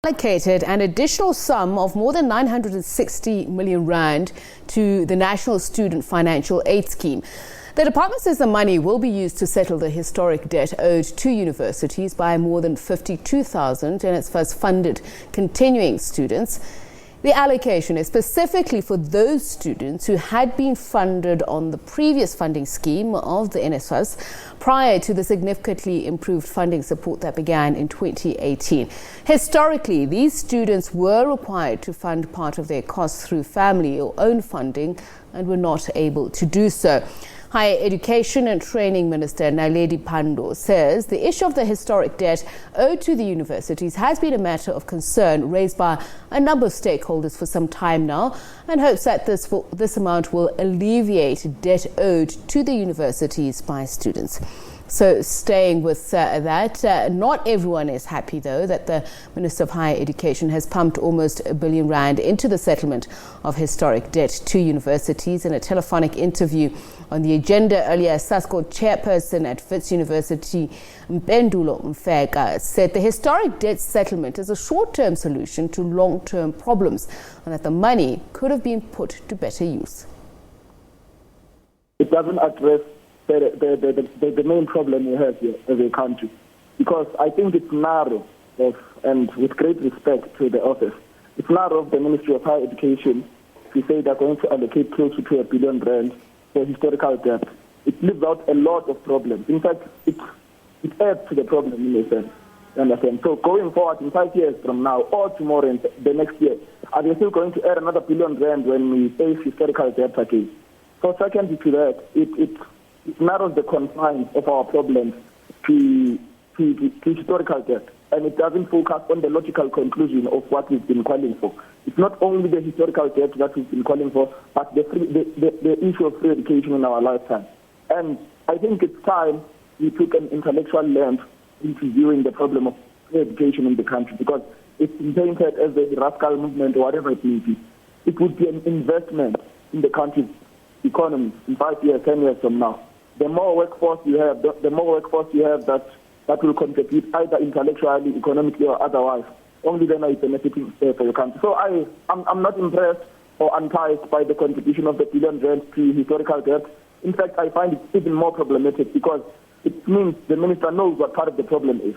Allocated an additional sum of more than 960 million rand to the National Student Financial Aid Scheme. The department says the money will be used to settle the historic debt owed to universities by more than 52,000 NSFAS funded continuing students. The allocation is specifically for those students who had been funded on the previous funding scheme of the NSFAS prior to the significantly improved funding support that began in 2018. Historically, these students were required to fund part of their costs through family or own funding and were not able to do so. Higher Education and Training Minister Naledi Pandor says the issue of the historic debt owed to the universities has been a matter of concern raised by a number of stakeholders for some time now, and hopes that this amount will alleviate debt owed to the universities by students. So staying with that, not everyone is happy, though, that the Minister of Higher Education has pumped almost R1 billion into the settlement of historic debt to universities. In a telephonic interview on the agenda earlier, SASCO Chairperson at Wits University, Mpendulo Mfeka, said the historic debt settlement is a short-term solution to long-term problems and that the money could have been put to better use. It doesn't address the main problem we have here as a country, because I think it's narrow and with great respect to the office, it's narrow of the Ministry of Higher Education to say they're going to allocate close to R1 billion for historical debt. It leaves out a lot of problems. In fact, it adds to the problem in a sense. You understand? So going forward in 5 years from now or tomorrow and the next year, are they still going to add another R1 billion when we face historical debt again? So secondly to that, it narrows the confines of our problems to historical debt, and it doesn't focus on the logical conclusion of what we've been calling for. It's not only the historical debt that we've been calling for, but the issue of free education in our lifetime. And I think it's time we took an intellectual lens into viewing the problem of free education in the country, because it's been painted as a rascal movement or whatever it may be. It would be an investment in the country's economy in 5 years, 10 years from now. The more workforce you have, that will contribute either intellectually, economically, or otherwise. Only then are you benefiting for your country. So I'm not impressed or enticed by the contribution of the R1 billion to historical debt. In fact, I find it even more problematic because it means the minister knows what part of the problem is.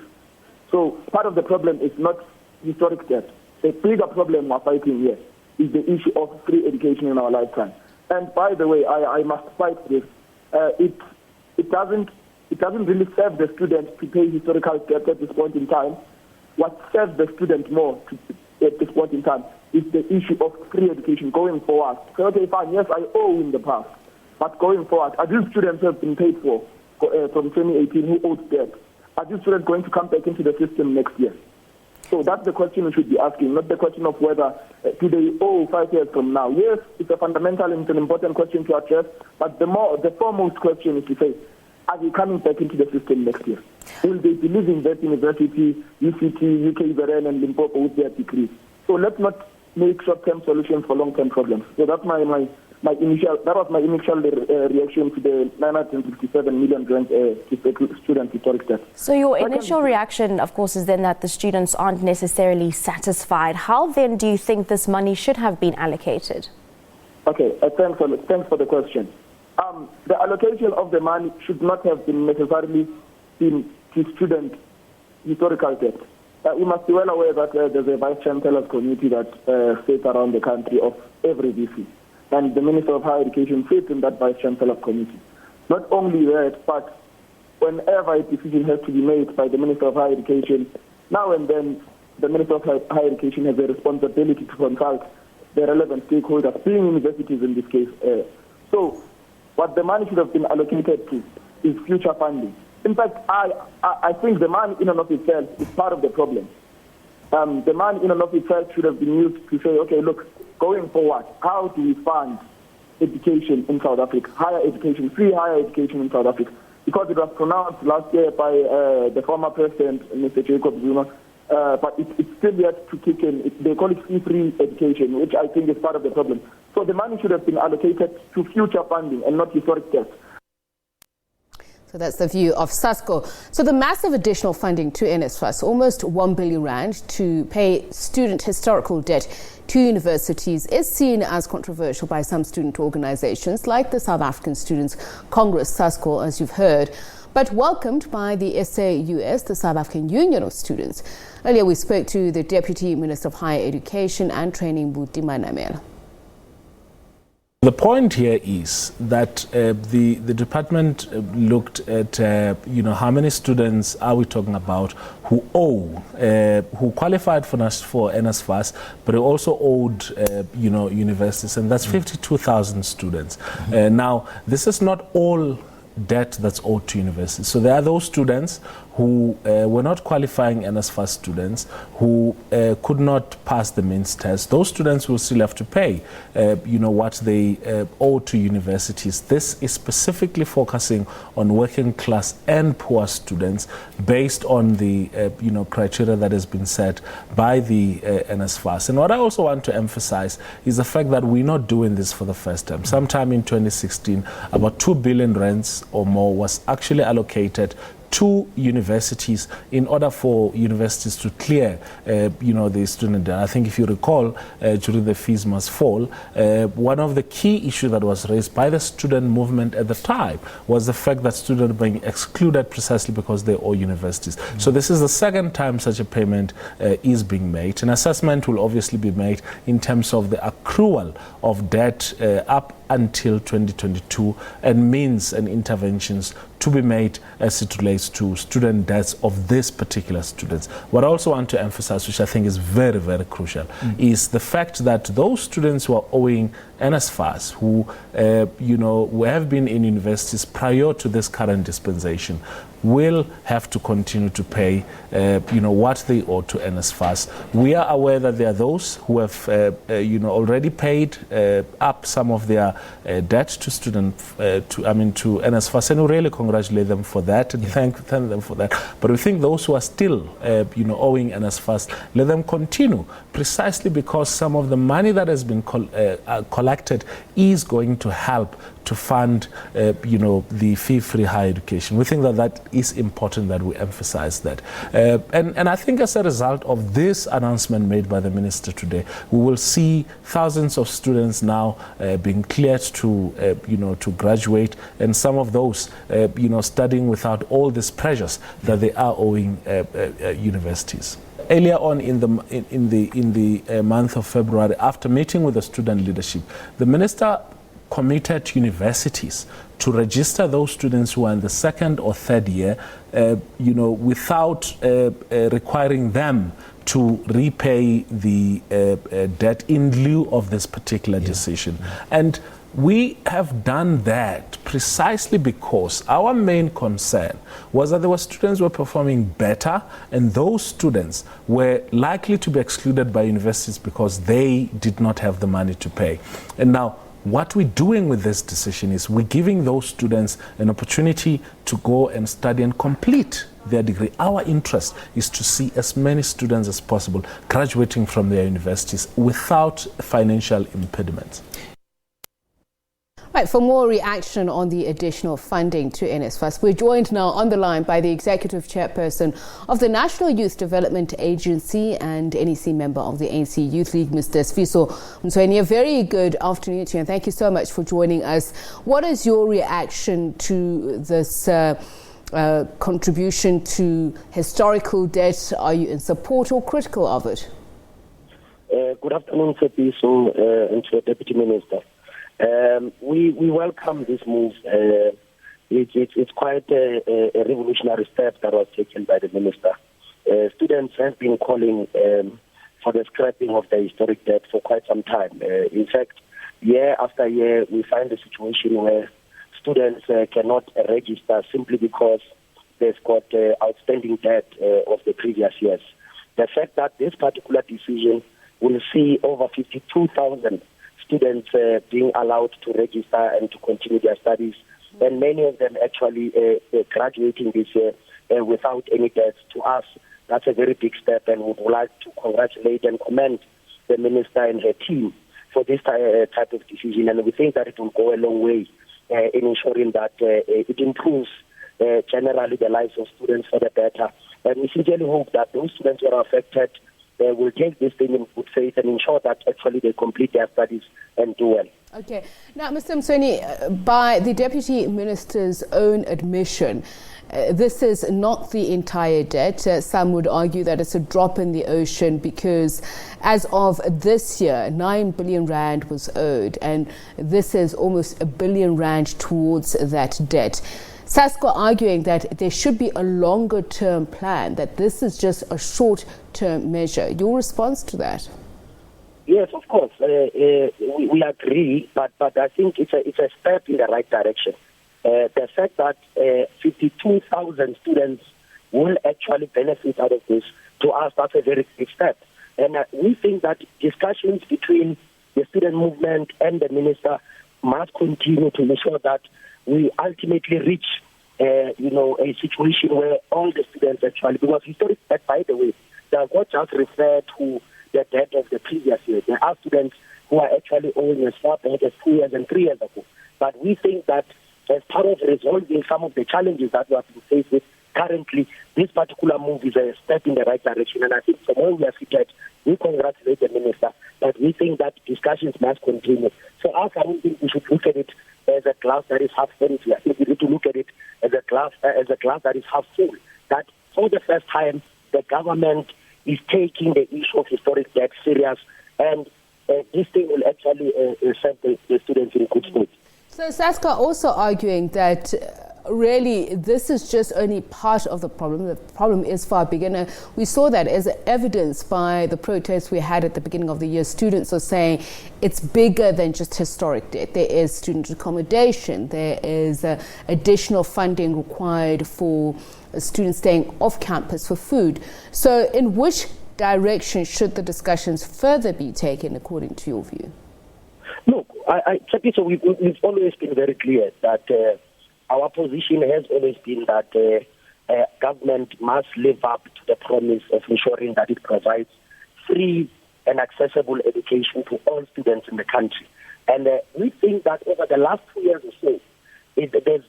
So part of the problem is not historic debt. The bigger problem we're fighting here is the issue of free education in our lifetime. And by the way, I must fight this. It doesn't really serve the student to pay historical debt at this point in time. What serves the student more at this point in time is the issue of free education going forward. So, okay, fine, yes, I owe in the past, but going forward, are these students who have been paid for from 2018 who owed debt, are these students going to come back into the system next year? So that's the question we should be asking, not the question of whether do they owe 5 years from now. Yes, it's a fundamental and it's an important question to address, but the foremost question is to say, are they coming back into the system next year? Will they be leaving that university, UCT, UK, Veren, and Limpopo with their degrees? So let's not make short-term solutions for long-term problems. So that's my initial reaction to the 967 million grant to student historic debt. So your initial reaction, of course, is then that the students aren't necessarily satisfied. How then do you think this money should have been allocated? Okay, thanks for the question. The allocation of the money should not have been necessarily to student historical debt. We must be well aware that there's a Vice Chancellor's committee that sits around the country of every VC. And the Minister of Higher Education sits in that Vice Chancellor's committee. Not only that, but whenever a decision has to be made by the Minister of Higher Education, now and then the Minister of Higher Education has a responsibility to consult the relevant stakeholders, being universities in this case. So what the money should have been allocated to is future funding. In fact, I think the money in and of itself is part of the problem. The money in and of itself should have been used to say, okay, look, going forward, how do we fund education in South Africa, higher education, free higher education in South Africa? Because it was pronounced last year by the former president, Mr. Jacob Zuma, but it's still yet to kick in. They call it free education, which I think is part of the problem. So the money should have been allocated to future funding and not historic debt. So that's the view of SASCO. So the massive additional funding to NSFAS, almost 1 billion rand to pay student historical debt to universities, is seen as controversial by some student organizations like the South African Students Congress, SASCO, as you've heard, but welcomed by the SAUS, the South African Union of Students. Earlier we spoke to the Deputy Minister of Higher Education and Training, Buti Manamela. The point here is that the department looked at how many students are we talking about who who qualified for NSFAS, but who also owed universities, and that's 52,000 students. Now this is not all debt that's owed to universities. So there are those students who were not qualifying NSFAS students who could not pass the means test. Those students will still have to pay, what they owe to universities. This is specifically focusing on working class and poor students based on the, criteria that has been set by the NSFAS. And what I also want to emphasize is the fact that we're not doing this for the first time. Sometime in 2016, about 2 billion rands or more was actually allocated to universities in order for universities to clear, the student debt. I think if you recall, during the fees must fall, one of the key issues that was raised by the student movement at the time was the fact that students being excluded precisely because they owe universities. So this is the second time such a payment is being made. An assessment will obviously be made in terms of the accrual of debt up until 2022 and means and interventions to be made as it relates to student debts of this particular students. What I also want to emphasize, which I think is very, very crucial, is the fact that those students who are owing NSFAS, who who have been in universities prior to this current dispensation, will have to continue to pay, what they owe to NSFAS. We are aware that there are those who have, already paid up some of their debt to to NSFAS, and we really congratulate them for that and thank them for that. But we think those who are still, owing NSFAS, let them continue, precisely because some of the money that has been collected is going to help to fund, the fee-free higher education. We think that that is important that we emphasize that. And I think as a result of this announcement made by the minister today, we will see thousands of students now being cleared to, to graduate, and some of those, studying without all these pressures that they are owing universities. Earlier on in the month of February, after meeting with the student leadership, the minister committed universities to register those students who are in the second or third year, without requiring them to repay the debt in lieu of this particular decision. And we have done that precisely because our main concern was that there were students who were performing better, and those students were likely to be excluded by universities because they did not have the money to pay. And now, what we're doing with this decision is we're giving those students an opportunity to go and study and complete their degree. Our interest is to see as many students as possible graduating from their universities without financial impediments. Right, for more reaction on the additional funding to NSFAS, we're joined now on the line by the Executive Chairperson of the National Youth Development Agency and NEC member of the ANC Youth League, Mr. Sifiso Mtsweni. A very good afternoon to you, and thank you so much for joining us. What is your reaction to this contribution to historical debt? Are you in support or critical of it? Good afternoon, Sifiso, and to the Deputy Minister. We welcome this move. It's quite a revolutionary step that was taken by the minister. Students have been calling for the scrapping of the historic debt for quite some time. In fact, year after year, we find a situation where students cannot register simply because they've got outstanding debt of the previous years. The fact that this particular decision will see over 52,000 students being allowed to register and to continue their studies, and many of them actually graduating this year without any debts. To us, that's a very big step, and we would like to congratulate and commend the minister and her team for this type of decision. And we think that it will go a long way in ensuring that it improves generally the lives of students for the better. And we sincerely hope that those students who are affected will take this thing in good faith and ensure that actually they complete their studies and do well. Okay. Now, Mr. Mtsweni, by the Deputy Minister's own admission, this is not the entire debt. Some would argue that it's a drop in the ocean because as of this year, 9 billion rand was owed, and this is almost R1 billion towards that debt. SASCO arguing that there should be a longer-term plan, that this is just a short-term measure. Your response to that? Yes, of course. We agree, but I think it's a step in the right direction. The fact that 52,000 students will actually benefit out of this, to us, that's a very big step. And we think that discussions between the student movement and the minister must continue to ensure that we ultimately reach, a situation where all the students actually, because historic debt, by the way, does not just refer to the debt of the previous year. There are students who are actually owing as far back as 2 years and 3 years ago. But we think that as part of resolving some of the challenges that we have been faced with currently, this particular move is a step in the right direction. And I think from where we are seated, we congratulate the minister, but we think that discussions must continue. For us, I don't think we should look at it as a glass that is half empty. I think we need to look at it as a glass that is half full. That for the first time, the government is taking the issue of historic debt serious, and this thing will actually set the students in good stead. So SASCO also arguing that really this is just only part of the problem. The problem is far bigger. And we saw that as evidenced by the protests we had at the beginning of the year. Students are saying it's bigger than just historic debt. There is student accommodation. There is additional funding required for students staying off campus for food. So in which direction should the discussions further be taken according to your view? Look, Sifiso, we've always been very clear that our position has always been that government must live up to the promise of ensuring that it provides free and accessible education to all students in the country. And we think that over the last 2 years or so,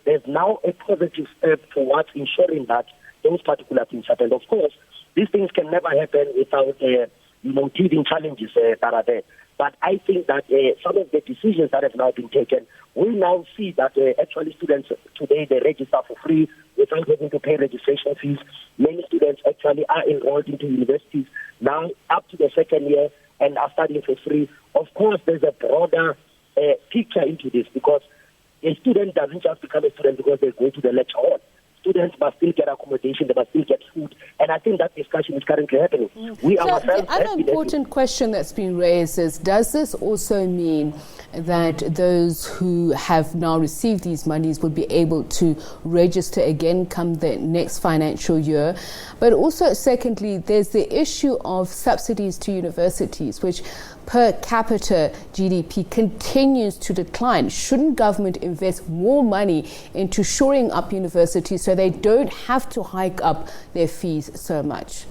there's now a positive step towards ensuring that those particular things happen. Of course, these things can never happen without teething challenges that are there. But I think that some of the decisions that have now been taken, we now see that actually students today, they register for free without having to pay registration fees. Many students actually are enrolled into universities now up to the second year and are studying for free. Of course, there's a broader picture into this, because a student doesn't just become a student because they go to the lecture hall. Students must still get accommodation, they must still get food, and I think that discussion is currently happening. The other important question that's been raised is, does this also mean that those who have now received these monies will be able to register again come the next financial year? But also, secondly, there's the issue of subsidies to universities, which per capita GDP continues to decline. Shouldn't government invest more money into shoring up universities so they don't have to hike up their fees so much?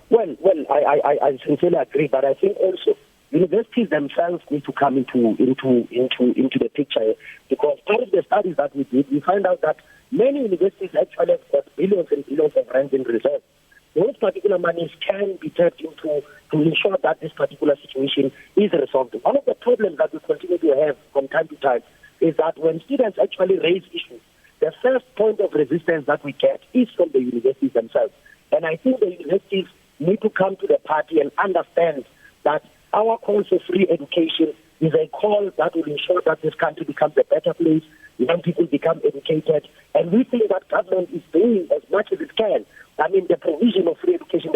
Well, I sincerely agree, but I think also universities themselves need to come into the picture, because part of the studies that we did, we find out that many universities actually have got billions and billions of rands in reserve. Those particular monies can be tapped into to ensure that this particular situation is resolved. One of the problems that we continue to have from time to time is that when students actually raise issues, the first point of resistance that we get is from the universities themselves. And I think the universities need to come to the party and understand that our call for free education is a call that will ensure that this country becomes a better place, young people become educated, and we think that government is doing as much as it can. I mean, the provision of free education,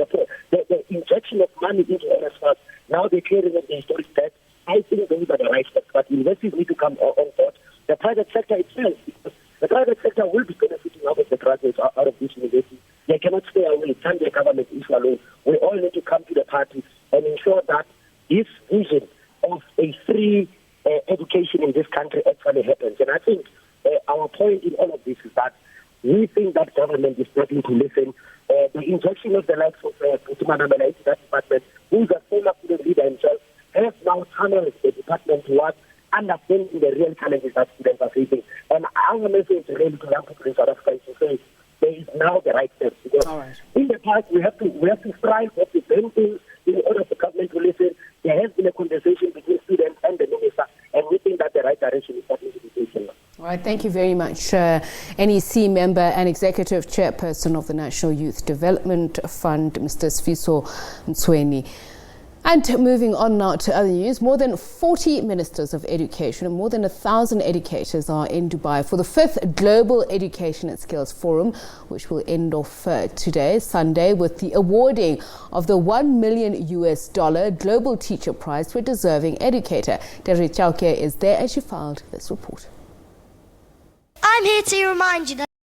the injection of money into NSFAS, now the clearing of the historic debt, I think those are the right steps. But universities need to come on board. The private sector itself, because the private sector will be benefiting out of the graduates out of this university. They cannot stay away, time the government issue alone. We all need to come to the party and ensure that this vision of a free education in this country actually happens. And I think our point in all of this is that we think that government is starting to listen. The injection of the likes of that department, who is a former student leader himself, has now channeled the department towards understanding the real challenges that students are facing. And our message really to young people in South Africa is to now the right steps. Because in the past, we have to strive for the same things in order for government to listen. There has been a conversation between students and the minister, and we think that the right direction is starting to be taken. All right, thank you very much, NEC member and Executive Chairperson of the National Youth Development Fund, Mr. Sifiso Mtsweni. And moving on now to other news, more than 40 ministers of education and more than 1,000 educators are in Dubai for the 5th Global Education and Skills Forum, which will end off today, Sunday, with the awarding of the $1 million Global Teacher Prize to a deserving educator. Terry Chauke is there and she filed this report. I'm here to remind you that